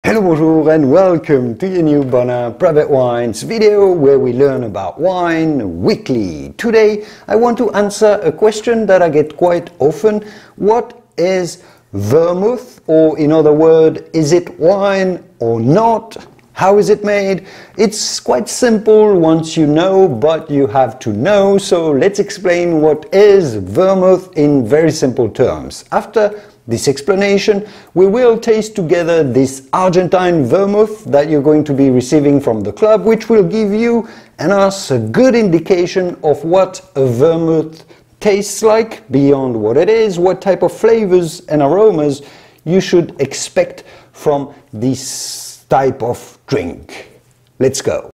Hello, bonjour and welcome to your new Bonheur Private Wines video where we learn about wine weekly. Today I want to answer a question that I get quite often. What is vermouth? Or in other words, is it wine or not? How is it made? It's quite simple once you know, but you have to know. So let's explain what is vermouth in very simple terms. After this explanation, we will taste together this Argentine Vermouth that you're going to be receiving from the club, which will give you and us a good indication of what a vermouth tastes like, beyond what it is, what type of flavors and aromas you should expect from this type of drink. Let's go.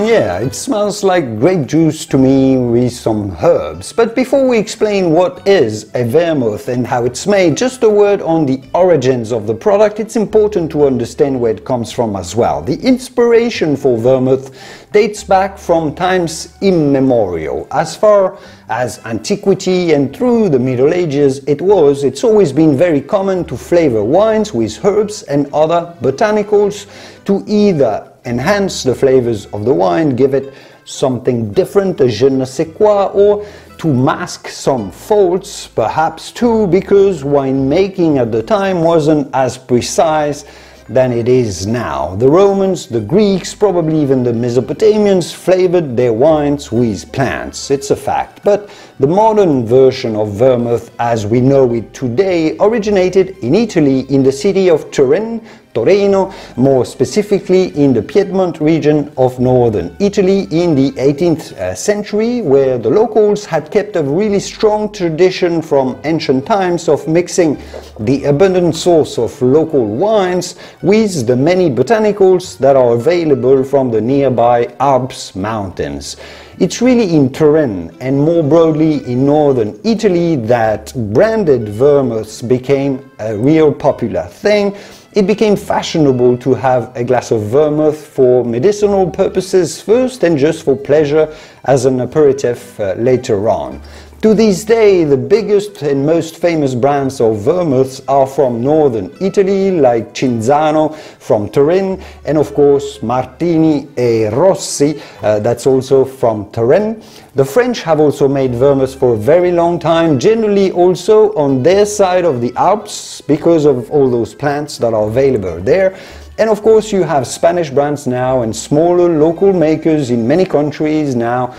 Yeah, it smells like grape juice to me with some herbs. But before we explain what is a vermouth and how it's made, just a word on the origins of the product. It's important to understand where it comes from as well. The inspiration for vermouth dates back from times immemorial. As far as antiquity and through the Middle Ages it's always been very common to flavor wines with herbs and other botanicals to either enhance the flavors of the wine, give it something different, a je ne sais quoi, or to mask some faults, perhaps too, because winemaking at the time wasn't as precise than it is now. The Romans, the Greeks, probably even the Mesopotamians flavored their wines with plants. It's a fact. But the modern version of vermouth as we know it today originated in Italy, in the city of Turin, Torino, more specifically in the Piedmont region of northern Italy in the 18th century, where the locals had kept a really strong tradition from ancient times of mixing the abundant source of local wines with the many botanicals that are available from the nearby Alps mountains. It's really in Turin and more broadly in northern Italy that branded vermouths became a real popular thing. It became fashionable to have a glass of vermouth for medicinal purposes first and just for pleasure as an aperitif later on. To this day, the biggest and most famous brands of vermouths are from northern Italy, like Cinzano from Turin, and of course Martini e Rossi, that's also from Turin. The French have also made vermouths for a very long time, generally also on their side of the Alps, because of all those plants that are available there. And of course you have Spanish brands now and smaller local makers in many countries now.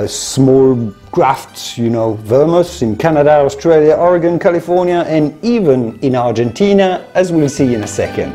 Small crafts, vermouths in Canada, Australia, Oregon, California, and even in Argentina, as we'll see in a second.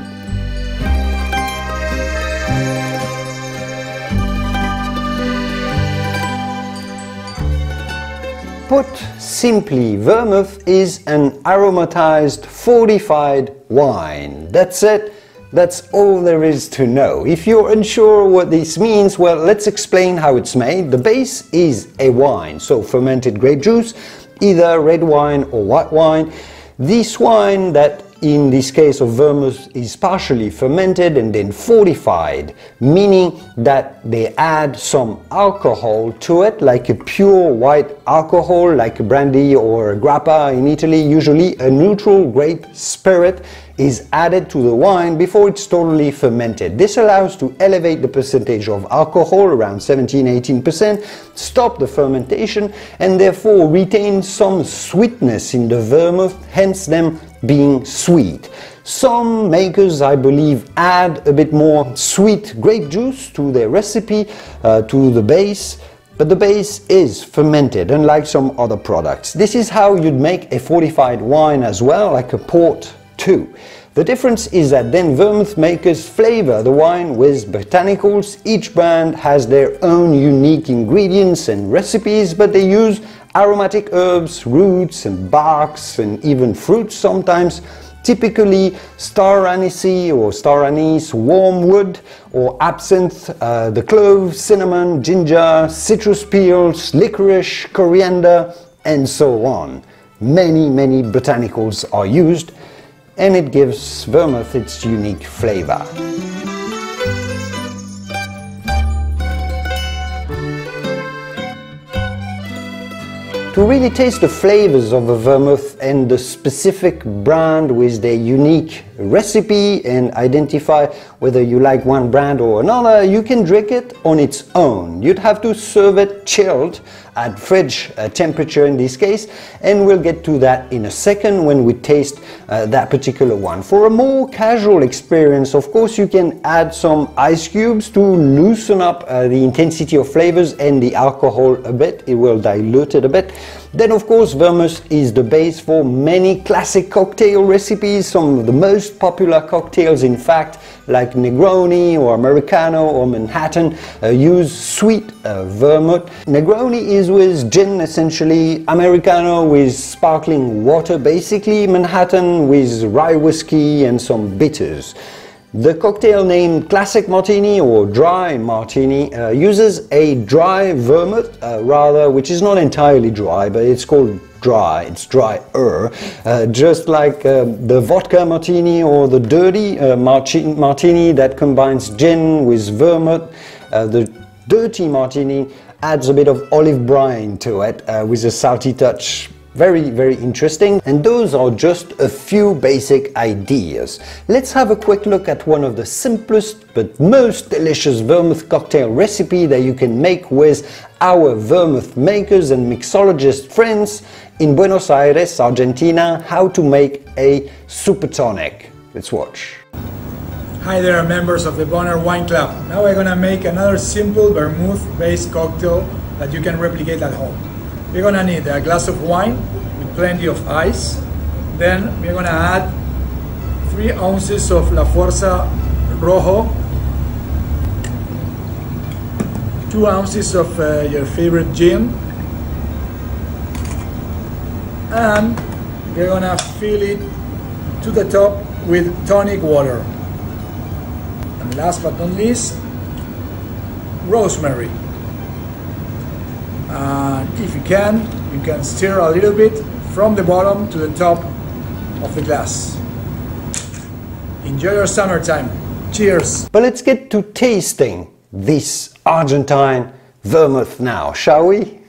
Put simply, vermouth is an aromatized, fortified wine. That's it. That's all there is to know. If you're unsure what this means, well, let's explain how it's made. The base is a wine, so fermented grape juice, either red wine or white wine. This wine, that in this case of vermouth, is partially fermented and then fortified, meaning that they add some alcohol to it, like a pure white alcohol, like a brandy or a grappa in Italy. Usually a neutral grape spirit is added to the wine before it's totally fermented. This allows to elevate the percentage of alcohol, around 17–18%, stop the fermentation and therefore retain some sweetness in the vermouth, hence them being sweet. Some makers, I believe, add a bit more sweet grape juice to their recipe, to the base, but the base is fermented, unlike some other products. This is how you'd make a fortified wine as well, like a port too. The difference is that then vermouth makers flavor the wine with botanicals. Each brand has their own unique ingredients and recipes, but they use aromatic herbs, roots and barks and even fruits sometimes, typically star anise or star anise, wormwood or absinthe, the clove, cinnamon, ginger, citrus peels, licorice, coriander and so on. Many botanicals are used and it gives vermouth its unique flavor. To really taste the flavors of a vermouth and the specific brand with their unique recipe and identify whether you like one brand or another, you can drink it on its own. You'd have to serve it chilled at fridge temperature in this case, and we'll get to that in a second when we taste that particular one. For a more casual experience, of course, you can add some ice cubes to loosen up the intensity of flavors and the alcohol a bit. It will dilute it a bit. Then of course vermouth is the base for many classic cocktail recipes. Some of the most popular cocktails, in fact, like Negroni or Americano or Manhattan, use sweet vermouth. Negroni is with gin essentially, Americano with sparkling water basically, Manhattan with rye whiskey and some bitters. The cocktail named Classic Martini or Dry Martini uses a dry vermouth, which is not entirely dry, but it's called dry, it's drier, just like the vodka martini or the dirty martini that combines gin with vermouth. The dirty martini adds a bit of olive brine to it with a salty touch. Very, very interesting. And those are just a few basic ideas. Let's have a quick look at one of the simplest but most delicious vermouth cocktail recipe that you can make with our vermouth makers and mixologist friends in Buenos Aires, Argentina, how to make a super tonic. Let's watch. Hi there, members of the Bonner Wine Club. Now we're gonna make another simple vermouth-based cocktail that you can replicate at home. We're gonna need a glass of wine with plenty of ice. Then we're gonna add 3 ounces of La Fuerza Rojo, 2 ounces of your favorite gin, and we're gonna fill it to the top with tonic water. And last but not least, rosemary. If you can stir a little bit from the bottom to the top of the glass. Enjoy your summertime. Cheers! But let's get to tasting this Argentine vermouth now, shall we?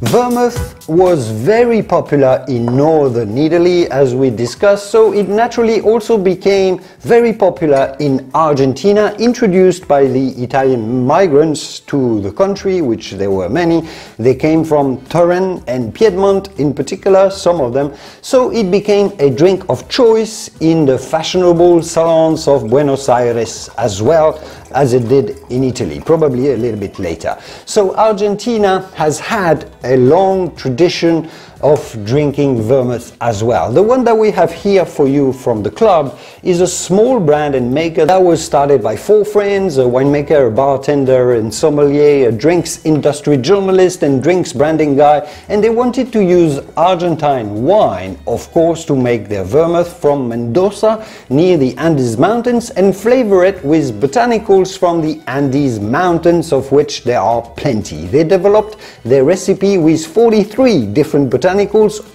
Vermouth was very popular in northern Italy, as we discussed, so it naturally also became very popular in Argentina, introduced by the Italian migrants to the country, which there were many. They came from Turin and Piedmont in particular, some of them, so it became a drink of choice in the fashionable salons of Buenos Aires as well as it did in Italy, probably a little bit later. So Argentina has had a long tradition of drinking vermouth as well. The one that we have here for you from the club is a small brand and maker that was started by 4 friends, a winemaker, a bartender and sommelier, a drinks industry journalist and drinks branding guy, and they wanted to use Argentine wine, of course, to make their vermouth from Mendoza near the Andes Mountains and flavor it with botanicals from the Andes Mountains, of which there are plenty. They developed their recipe with 43 different botanicals,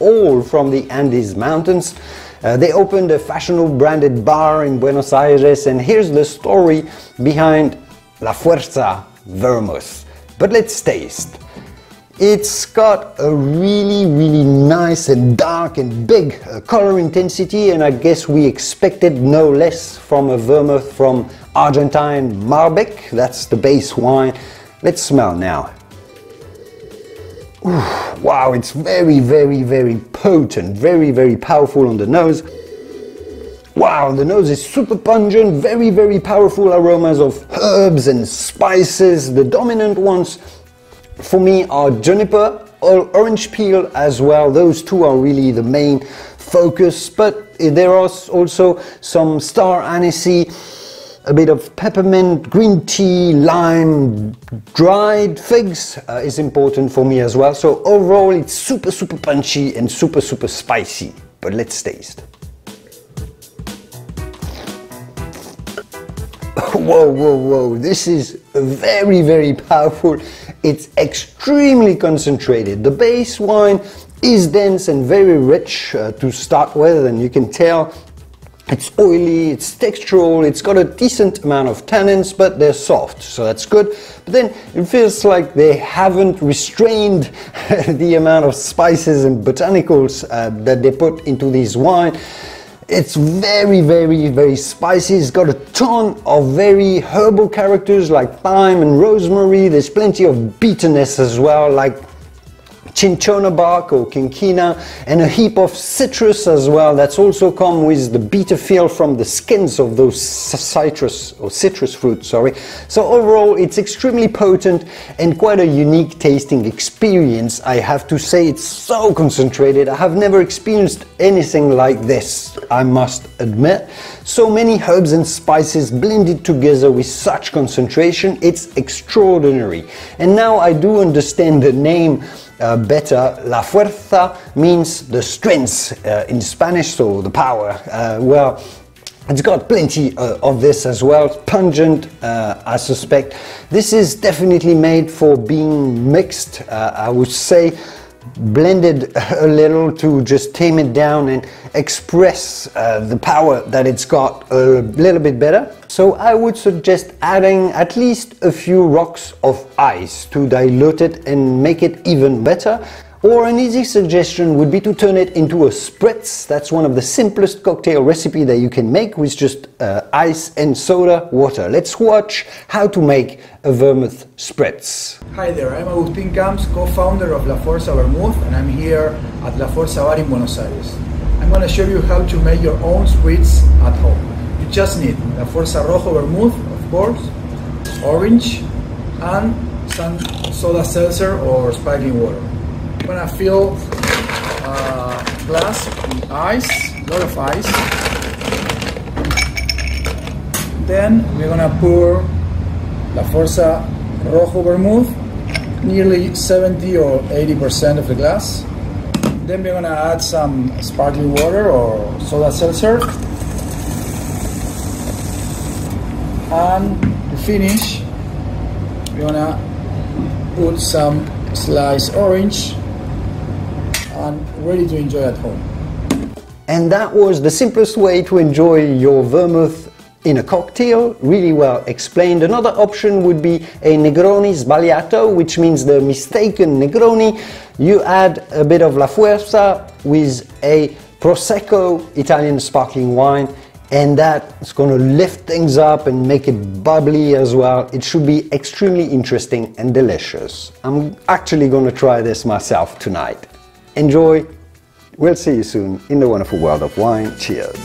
all from the Andes Mountains. They opened a fashionable branded bar in Buenos Aires, and here's the story behind La Fuerza Vermouth. But let's taste. It's got a really nice and dark and big color intensity, and I guess we expected no less from a vermouth from Argentine Malbec. That's the base wine. Let's smell now. Ooh, wow, it's very potent, very powerful on the nose. Wow, the nose is super pungent, very powerful aromas of herbs and spices. The dominant ones for me are juniper or orange peel as well. Those two are really the main focus, but there are also some star anise, a bit of peppermint, green tea, lime, dried figs is important for me as well. So overall it's super punchy and super spicy. But let's taste. Whoa, this is very powerful. It's extremely concentrated. The base wine is dense and very rich to start with, and you can tell It's oily, it's textural, it's got a decent amount of tannins, but they're soft, so that's good. But then it feels like they haven't restrained the amount of spices and botanicals that they put into this wine. It's very, very, very spicy. It's got a ton of very herbal characters like thyme and rosemary. There's plenty of bitterness as well, like cinchona bark or quinquina, and a heap of citrus as well. That's also come with the bitter feel from the skins of those citrus fruits, sorry. So overall, it's extremely potent and quite a unique tasting experience. I have to say, it's so concentrated. I have never experienced anything like this, I must admit. So many herbs and spices blended together with such concentration. It's extraordinary. And now I do understand the name better. La fuerza means the strength in Spanish, so the power. Well, it's got plenty of this as well, pungent, I suspect. This is definitely made for being mixed, I would say, blended a little to just tame it down and express the power that it's got a little bit better. So I would suggest adding at least a few rocks of ice to dilute it and make it even better. Or an easy suggestion would be to turn it into a spritz. That's one of the simplest cocktail recipe that you can make with just ice and soda water. Let's watch how to make a vermouth spritz. Hi there, I'm Agustin Camps, co-founder of La Forza Vermouth, and I'm here at La Forza Bar in Buenos Aires. I'm going to show you how to make your own spritz at home. You just need La Forza Rojo Vermouth, of course, orange, and some soda seltzer or sparkling water. I'm gonna fill a glass with ice, a lot of ice. Then we're gonna pour La Forza Rojo Vermouth, nearly 70 or 80% of the glass. Then we're gonna add some sparkling water or soda seltzer. And to finish, we're gonna put some sliced orange, and ready to enjoy at home. And that was the simplest way to enjoy your vermouth in a cocktail, really well explained. Another option would be a Negroni sbagliato, which means the mistaken Negroni. You add a bit of La Fuerza with a Prosecco Italian sparkling wine, and that's going to lift things up and make it bubbly as well. It should be extremely interesting and delicious. I'm actually going to try this myself tonight. Enjoy. We'll see you soon in the wonderful world of wine. Cheers.